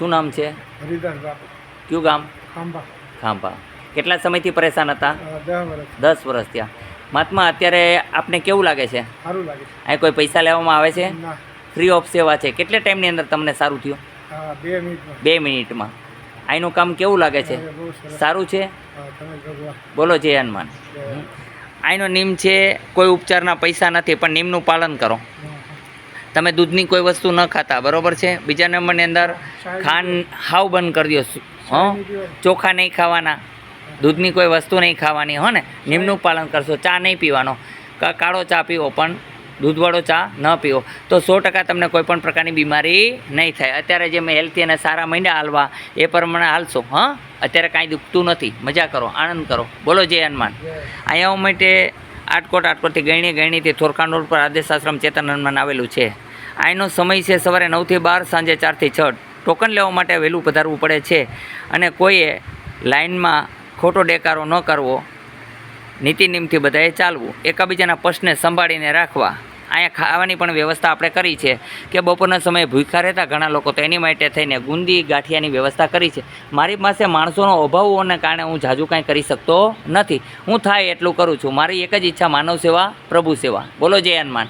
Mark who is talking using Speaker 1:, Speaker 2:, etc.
Speaker 1: શું નામ છે?
Speaker 2: હરિદાસ બાપુ,
Speaker 1: કયું ગામ?
Speaker 2: ખાંભા.
Speaker 1: ખાંભા. કેટલા સમયથી પરેશાન હતા?
Speaker 2: 10 વર્ષ.
Speaker 1: 10 વર્ષ થયા. મહાત્મા, અત્યારે આપને કેવું લાગે છે?
Speaker 2: સારું લાગે છે.
Speaker 1: અહીં કોઈ પૈસા લેવામાં આવે છે?
Speaker 2: ના.
Speaker 1: ફ્રી ઓફ સેવા છે. કેટલા ટાઈમની અંદર તમને સારું થયું?
Speaker 2: હા, 2 મિનિટમાં.
Speaker 1: 2 મિનિટમાં. અહીંનું કામ કેવું લાગે છે?
Speaker 2: બહુ સરસ.
Speaker 1: સારું છે?
Speaker 2: હા, તમે ભગવાન.
Speaker 1: બોલો જય હનુમાન. અહીંનો નિયમ છે, કોઈ ઉપચારના પૈસા નથી, પણ નિયમનું પાલન કરો. તમે દૂધની કોઈ વસ્તુ ન ખાતા, બરોબર છે? બીજા નંબરની અંદર ખાંડ હાવ બંધ કરી દો. ચોખા નહીં ખાવાના, દૂધની કોઈ વસ્તુ નહીં ખાવાની, હો ને? નિયમનું પાલન કરશો. ચા નહીં પીવાનો, કાળો ચા પીવો, પણ દૂધવાળો ચા ન પીવો, તો 100% તમને કોઈ પણ પ્રકારની બીમારી નહીં થાય. અત્યારે જે મેં હેલ્થી અને સારા મહિના હાલવા એ પ્રમાણે હાલશો. હા, અત્યારે કાંઈ દુખતું નથી. મજા કરો, આનંદ કરો. બોલો જય હનુમાન. અહીંયા માટે આટકોટથી ગણીથી થોરખાન રોડ પર આદેશ આશ્રમ ચેતન હનુમાન આવેલું છે. અહીંનો સમય છે સવારે 9 થી 12, સાંજે 4 થી 6. ટોકન લેવા માટે વહેલું પધારવું પડે છે અને કોઈએ લાઇનમાં ખોટો દેકારો ન કરવો, નીતિ નિયમથી બધાએ ચાલવું, એકબીજાના પ્રશ્ને સંભાળીને રાખવા. અહીંયા ખાવાની પણ વ્યવસ્થા આપણે કરી છે કે બપોરના સમયે ભૂખ્યા રહેતા ઘણા લોકો, તો એની માટે થઈને ગુંદી ગાંઠિયાની વ્યવસ્થા કરી છે. મારી પાસે માણસોનો અભાવ હોવાને કારણે હું ઝાઝું કાંઈ કરી શકતો નથી. હું થાય એટલું કરું છું. મારી એક જ ઈચ્છા, માનવ સેવા, પ્રભુ સેવા. બોલો જય હનુમાન.